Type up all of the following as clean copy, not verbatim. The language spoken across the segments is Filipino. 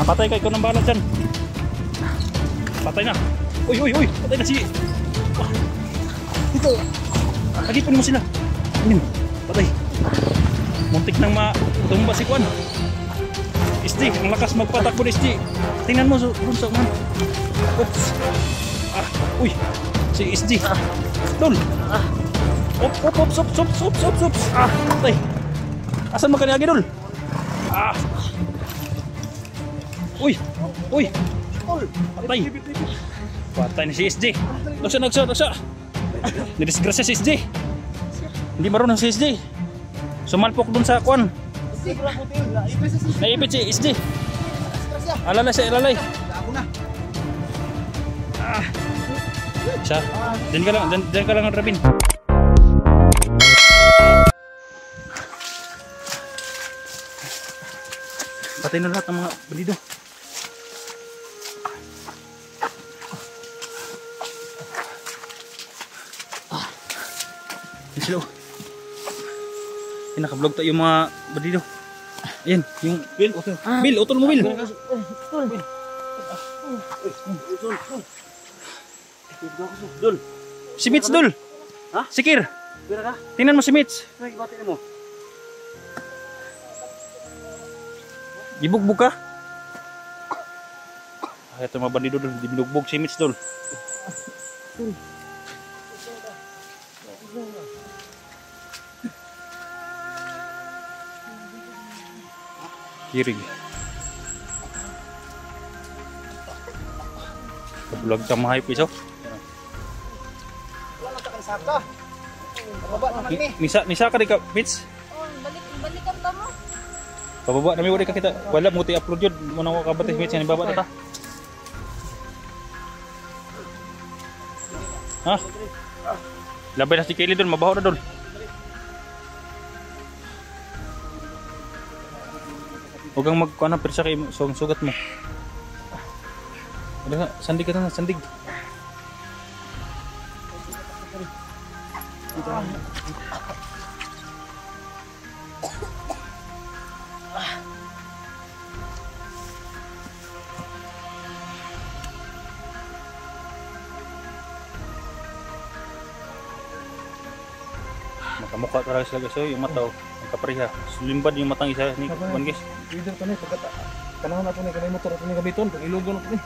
Patay ka, ikaw ng bahala dyan. Patay na. Uy, uy, uy, patay na si... Dito. Agipin mo sila. Amin, patay. Muntik nang matumba si Kwan. SD, ang lakas magpatakbo ni SD. Tingnan mo dun sa man. Oops. Uy, si SD. Dol. Op, op, op, sop, sop, sop, sop, sop. Patay. Asan mo kaniagi, Dol? Uy, uy. Patay. Patay ni si SD. Nagsa. Nidisgrasya si SD. Hindi marunong si SD. Sumalpok dun sa Kwan. Naipit si SD. Alalay siya, alalay. Siya. Diyan ka lang, Rabin. Patay na lahat ng mga bandido. Hello. Naka-vlog tayo yung mga bandido. Ayan, yung Bill, utol. Bill, utol mo, Bill. Dul. Si Mitch, Dul. Ha? Sikir. Pira ka? Tingnan mo si Mitch. Tingnan mo. Gibugbog ka? Ito mga bandido, Dul. Gibugbog si Mitch, Dul. Kirig. Kabulag ka mga piso. Wala ka kang saka. Pababa naman ni. Nisa ka di ka, Mitch? Oh, balikan ka mo. Pababa namin wala ka kita. Wala mo ti-upload yun. Muna ko kabatis, Mitch. Yan ibaba na ta. Ha? Labay na si Kelly doon. Mabaho na doon. Huwag kang magkuha ng persa kay sugat mo. Sandig ka na, sandig. Makamukha talaga sila guys, yung mata o, ang kapareha. Sulimbad yung matang isa ni Juan guys. Leader ko na, panahon na ito na kanay motor at may gabiton, pag ilugo na ito ni.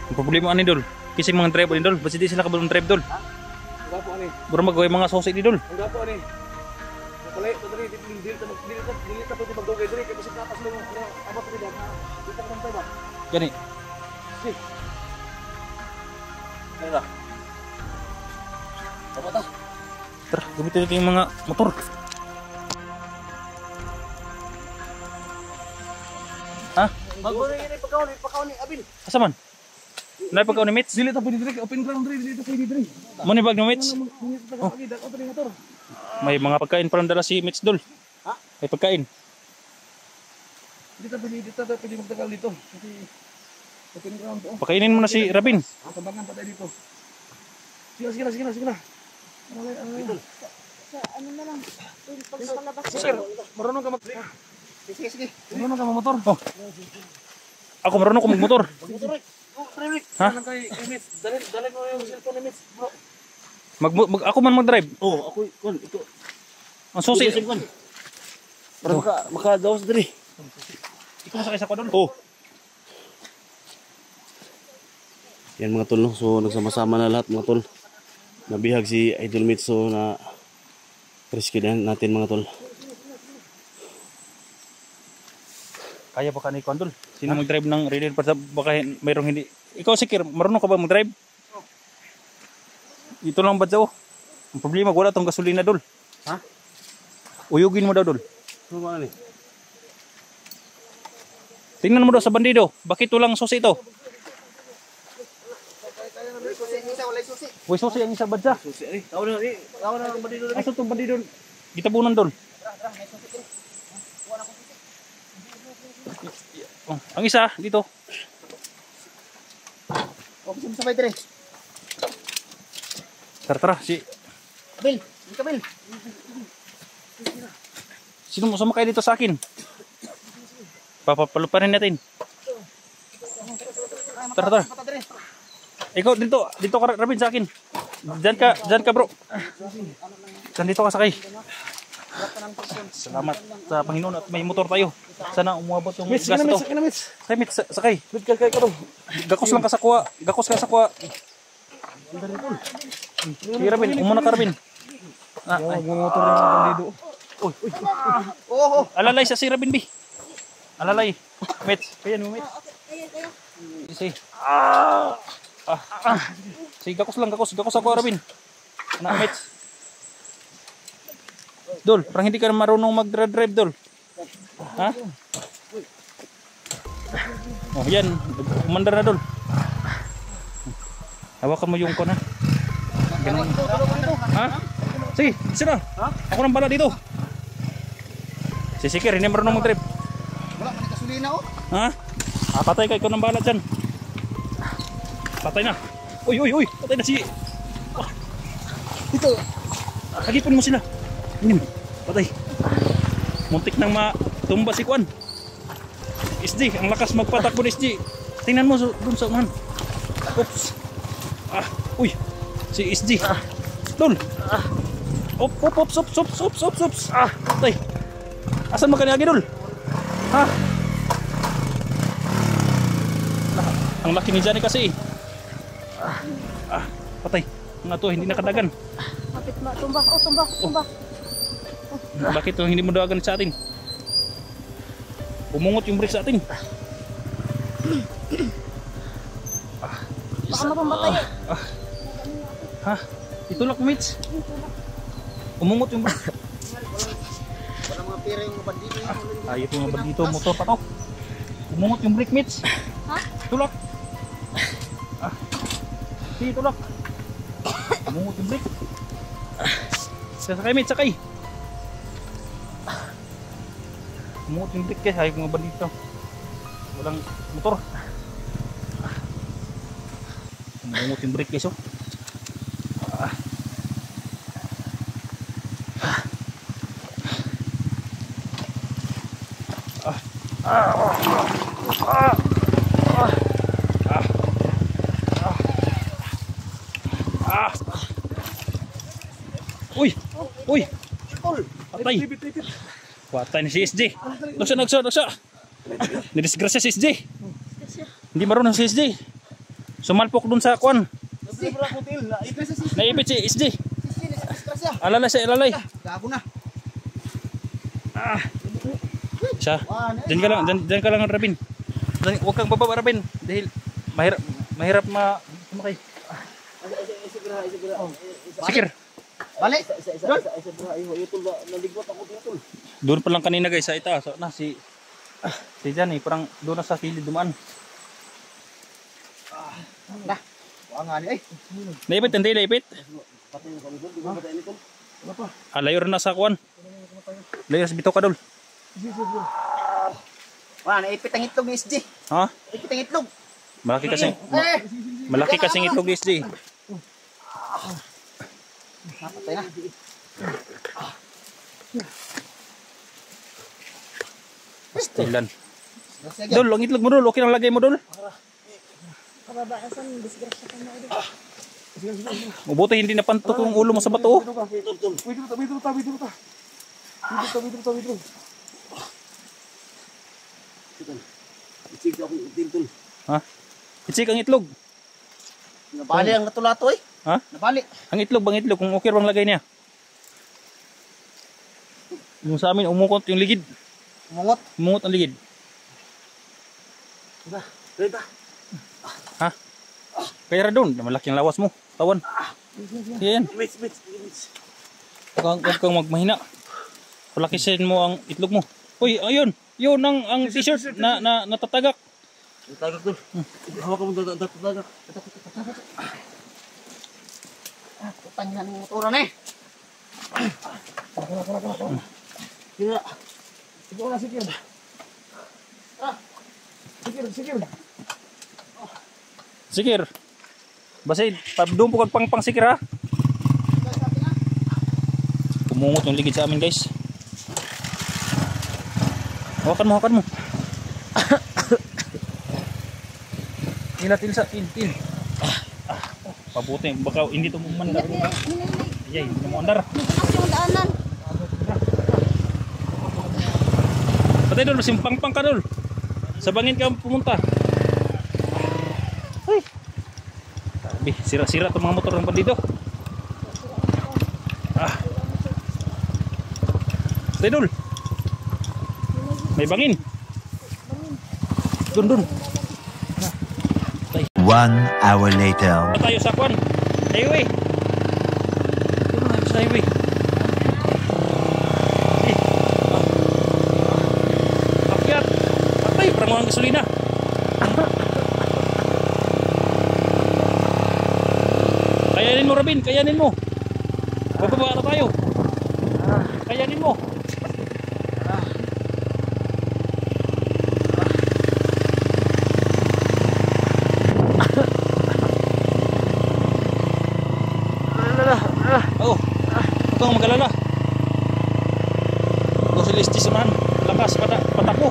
Ang problema ani Dol, kasi mga drive ni Dol, basta di sila kabulong drive Dol. Ang gapo ani. Buro magaway mga sosik ni Dol. Ang gapo ani. Kapalay, ito dali, dili ka pwede magdugay dali, kaya basig napas mo yung abot rin dyan, dito ka bantay ba? Gani. Si. Ano na? Apa ta? Tara, gamitin natin yung mga motor. Ha? Magbunin yun pagkaon ni Abil. Asa man? Nay pagkaw ni Mitch? Dili ta pwede dali, open ground dali, dili ta pwede dali. Mo ni bag ni Mitch? Oh. Motor. May mga pagkain pa lang dala si Mitch Dol. Ha? May pagkain. Dito pwede magtagal dito. Kasi open ground to. Pakainin mo na si Rabin. Tambangan pa tayo dito. Sige na. Sa ano na lang. Pag palabas Sir, marunong ka mag... Sige. Marunong ka mag-motor. Oh. Ako marunong ko magmotor. Ha? Dali mo yung cellphone ni Mitch, bro. Ako man mag-drive. Oo, ako, ito. Ang susi. Para makadaos dali. Ikaw masakay sa kwadon. Oo. Yan mga tol, no? So nagsama-sama na lahat mga tol. Nabihag si Idol Mitch, so na rescue natin mga tol. Kaya ba ka ni Kwan Dol? Sino mag-drive ng radar para baka mayroong hindi... Ikaw Sikir, marunong ka ba mag-drive? Ito lang ba daw? Ang problema, wala tong gasolina Dol. Ha? Uyugin mo daw Dol. Ano ba ni? Tingnan mo daw sa bandido. Bakit walang susi ito? Uy, susi ang isa badya. Susi ay. Tawo na ng bandido dali. Asa itong bandido? Gitabunan Dol. Oh, ang isa dito. Okay, sabay dire. Tara, si Bil, Bil. Sino mo sumakay dito sa akin? Papapaluparin natin. Tara. Ikaw dito ka Rabin sa akin. Diyan ka bro. Diyan dito ka sakay. Salamat sa Panginoon at may motor tayo. Sana umabot yung gas na to. Sakay, Mitch, sakay. Gakos lang ka sa kuha. Sige Rabin, umuna ka Rabin. Motor na bandido. Uy. Alalay sa si Rabin B. Alalay. Mitch, kaya mo Mitch. Sige. Sige, gakos ako Rabin. Anak Mitch. Dol, parang hindi ka marunong mag-drive Dol. Ha? Oh, yan. Umandar na Dol. Hawakan mo yung ko na. Ganun. Ha? Sige, sino? Ako nang bala dito. Si Sikir, hindi marunong mag-drive. Wala man kasulina oh. Ha? Patay ka, ikaw nang bala dyan. Patay na. Uy, patay na si... Dito. Hagipin mo sila. Inim. Patay. Muntik nang matumba si Kwan. SD, ang lakas magpatakbo ni SD. Tingnan mo dun sa unahan. Oops. Uy. Si SD. Dol. Ops. Patay. Asan mo kaniagi Dol? Ha? Ang laki ni Johnny kasi. Patay. Nga to, hindi nakadagan. Kapit tumba. Bakit hindi mo dawagan sa atin? Umungot yung brake sa atin. Baka matumba tayo. Ha? Itulak mo Mitch. Umungot yung brake. Wala mga pera yung bandido. Ayot yung mga dito, motor pa to. Umungot yung brake Mitch. Ha? Tulak. Sige, tulak. Umungot yung brake. Sakay Mitch, sakay. Umungot yung brake guys, ayot mga bandito. Walang motor. Umungot yung brake guys oh. Uy. Patay. Patay ni si SJ. Nagsa. Nidisgrasya si SJ. Hindi marunong si SJ. Sumalpok dun sa kwan. Naipit si SJ. Alalay. Gago na. Siya. Diyan ka lang Rabin. Huwag kang bababa Rabin. Dahil mahirap sumakay. Sikir. Balik. Doon pa lang kanina guys sa itaas. Na si Johnny parang doon na sa kilid dumaan. Dah. Wala nga ni. Naipit. Layo rin na sa kuwan. Layo sa bito ka Dol. Wala naipit ang itlog ni SJ. Ha? Ipit ang itlog. Malaki kasing itlog ni SJ. Patay na. Pastilan. Dol, ang itlog mo Dol. Okay lang lagay mo Dol. Kababaasan, disgrasya ka na ulit. Mabuti hindi napantok yung ulo mo sa bato. Ha? Itsik ang itlog. Nabali ang natulato eh. Ha? Nabali. Ang itlog kung okay bang lagay niya. Yung sa amin umukot yung ligid. Umungot ang ligid. Ha? Kaya doon, malaki ang lawas mo. Tawan. Yan. Huwag kang magmahina. Palakisin mo ang itlog mo. Uy, ayun. Yun ang t-shirt na natatagak. Tatagak Dol. Hawak mo tatagak. Tangihan ng motoran eh. Kaya. Sikir. Basid, doon po kag pang sikir ha. Umungot yung ligid sa amin guys. Hawakan mo, hawakan mo. Tila, tilsa, til. Pabuti, baka hindi ito umandar. Ay, hindi mo umandar. Bukas yung daanan. Patay dul, simpang-pang ka dul. Sa bangin ka pumunta. Ay. Sabi, sira-sira itong mga motor ng bandido. Patay dul. May bangin. Dun. 1 hour later. Tayo sa kwan. Highway. Dito na sa highway. Akyat. Patay, parang walang gasolina. Kayanin mo, Rabin. Kayanin mo. Bababa na tayo. Kayanin mo. Oh, huwag kang mag-alala. Ito si Listi sunahan. Lakas, patakbo.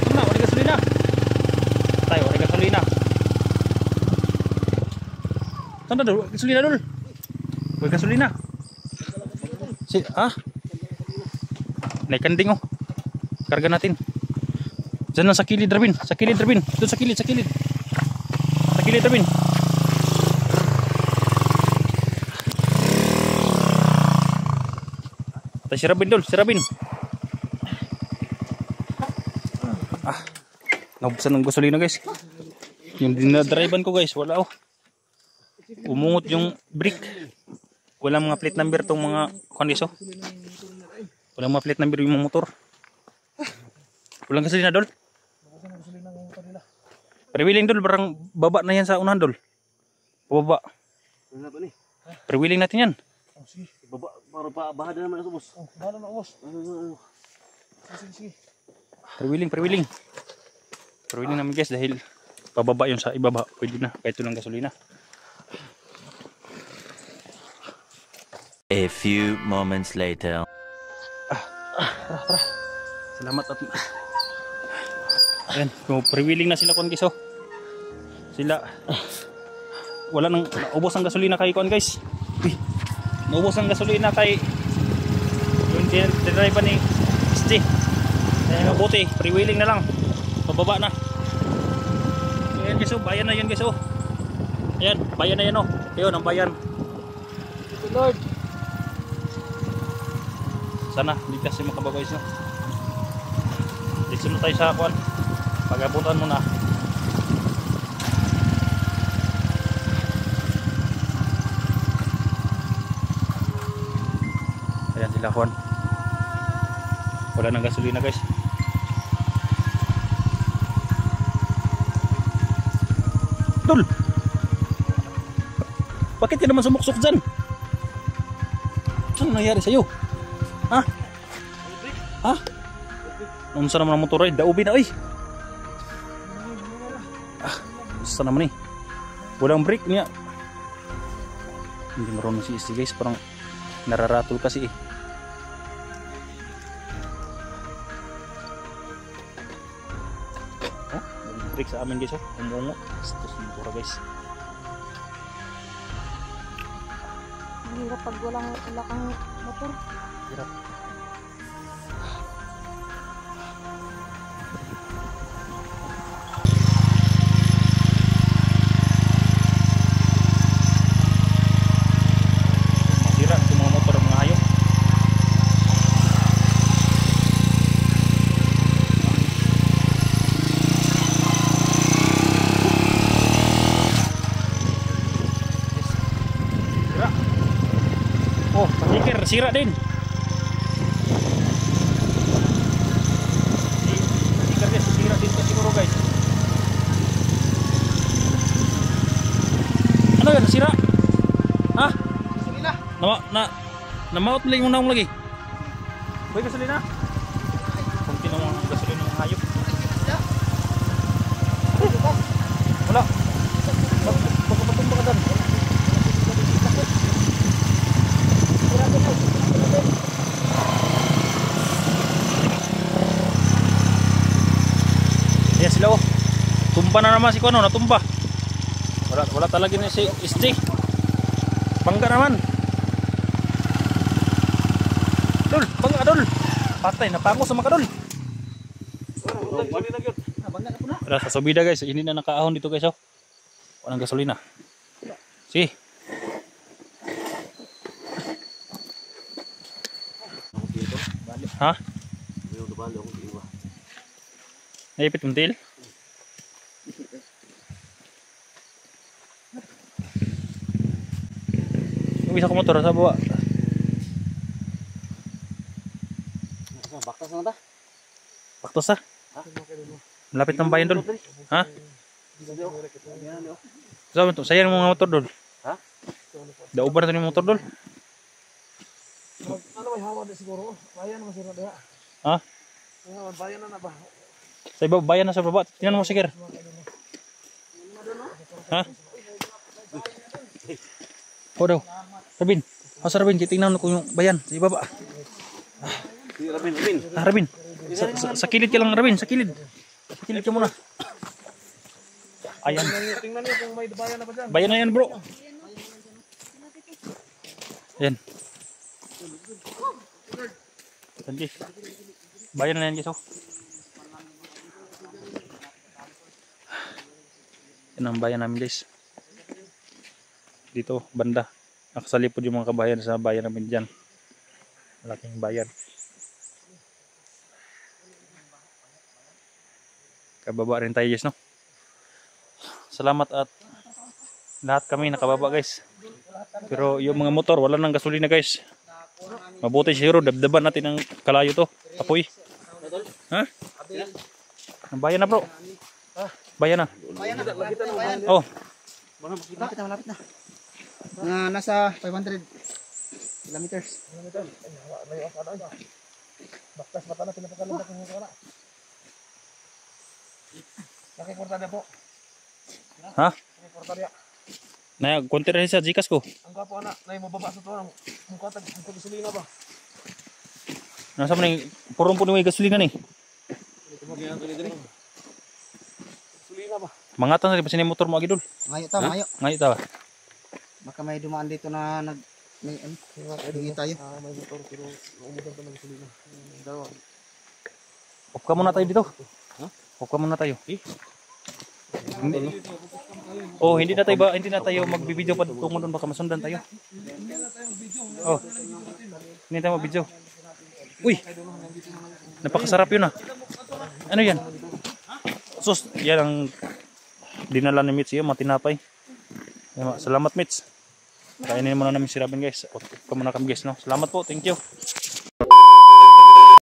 Ano na, wala gasolina. Tayo, wala gasolina. Saan na dul? Gasolina dul. Wala gasolina. Naikanding oh. Karga natin. Diyan lang sa kilid, Rabin. Sa kilid, Rabin. Doon sa kilid. Sa kilid, Rabin. Patay si Rabin, Dol. Si Rabin. Naubsan ng gasolina, guys. Yung dinadrivean ko, guys. Wala, oh. Umungot yung brake. Walang mga plate number tong mga kondiso. Walang mga plate number yung mga motor. Walang gasolina, Dol. Pre-wheeling, Dol. Barang baba na yan sa unahan, Dol. Pababa. Wala ba ni? Pre-wheeling natin yan. Sige. Baba, para pa bahada naman ito, boss. Bahala na, boss. Sige. Pre-wheeling. Pre-wheeling namin, guys, dahil pababa yun sa ibaba. Pwede na. Kahit ito lang gasolina. A few moments later. Tara. Salamat at ayan, pre-wheeling na sila, guys, oh. Sila wala nang naubos ang gasolina kay kuan, guys. Naubos ang gasolina kay yung driver ni ST. Kaya mabuti, pre-wheeling na lang. Pababa na. Ayan, guys, oh, bayan na yun, guys, oh. Ayan, bayan na yan, oh. Ayun, ang bayan. Lord. Sana ligtas yung mga kababays, no. Dito na tayo sa kuan. Pag-abutan mo na. Ayan sila, kuan. Wala nang gasolina, guys. Dol! Bakit ka naman sumuksok dyan? Ano nangyari sa'yo? Ha? Unsa naman ang motor ay daubi na, oy. Unsa naman eh. Walang brake niya. Hindi marunong si ST, guys, parang nararatol kasi eh. Oh, walang brake sa amin, guys, oh. Umungo. Bastos ng motor, guys. Mahirap pag wala kang motor. Hirap. Masira itong mga motor, mga hayop. Sira. Oh, stiker, sira din. Stiker din, sira din ito siguro, guys. Ano yan, sira? Ha? Gasolina. Na-mount lang yung naong lagi. Boy, gasolina? Kunti na mga gasolina ng hayop. Wala. Baka baka doon. Ayan sila oh. Tumba na naman si Kuano, natumba. Wala talaga na si SD. Bangga naman. Dol, bangga dol. Patay, napango sa mga dol. Wala sa subida guys, hindi na nakaahon dito guys oh. Walang gasolina. Si. Ha? Naipit muntil? Yung isa ko motor sa bawah. Baktas na ta. Baktos ha? Malapit ng bayan dol. Ha? Sabi to, sayang mga motor dol. Ha? Daubar to ni motor dol. Ano may hawa din siguro? Bayan naman sila diha. Ha? Bayan na ba? Sa iba bayan na sa baba. Tingnan mo sige. Ha? O daw. Rabin. Asa Rabin, tingnan ko yung bayan sa ibaba. Si Rabin. Ah, Rabin. Sa kilid ka lang Rabin, sa kilid. Sa kilid ka muna. Ayan. Tingnan niyo kung may bayan na ba dyan. Bayan na yan bro. Ayan. Thank you. Bayan na yan guys oh. Yan ang bayan namin guys. Dito banda. Nakasalipod yung mga kabayan sa bayan namin dyan. Malaking bayan. Kababa rin tayo guys no. Salamat at lahat kami nakababa guys. Pero yung mga motor wala nang gasolina guys. Mabuti siguro dabdaban natin ang kalayo to. Apoy. Ha? Ang bayan na bro. Bayan na. Oh. Malapit na. Nasa 500 kilometers. Baktas mata na pinapakalandak ng mga wala. Nakikorta na po. Ha? Nakikorta niya. Na konti rin sa Gcash ko. Ang kapo anak, na yung mababa sa to. Ang kotag, ang gasolina ba? Nasa man yung purong puno yung gasolina ni. Gasolina ba? Mangatan na rin pa siya motor mo agidol. Ngayo ta, ngayo. Ngayon tawa. Baka may dumaan dito na may hingi tayo. May motor pero naumudan pa ng gasolina. Dalawa. Off ka muna tayo dito. Off ka muna tayo. Oh, hindi na tayo magbibideo pa tungo doon baka masundan tayo. Oh. Hindi tayo magbideo. Uy. Napakasarap 'yun ah. Ano 'yan? Sus, yan ang dinala ni Mitch, yung matinapay. Salamat Mitch. Kainin muna namin si Robin guys. Off ka muna kami guys no. Salamat po, thank you.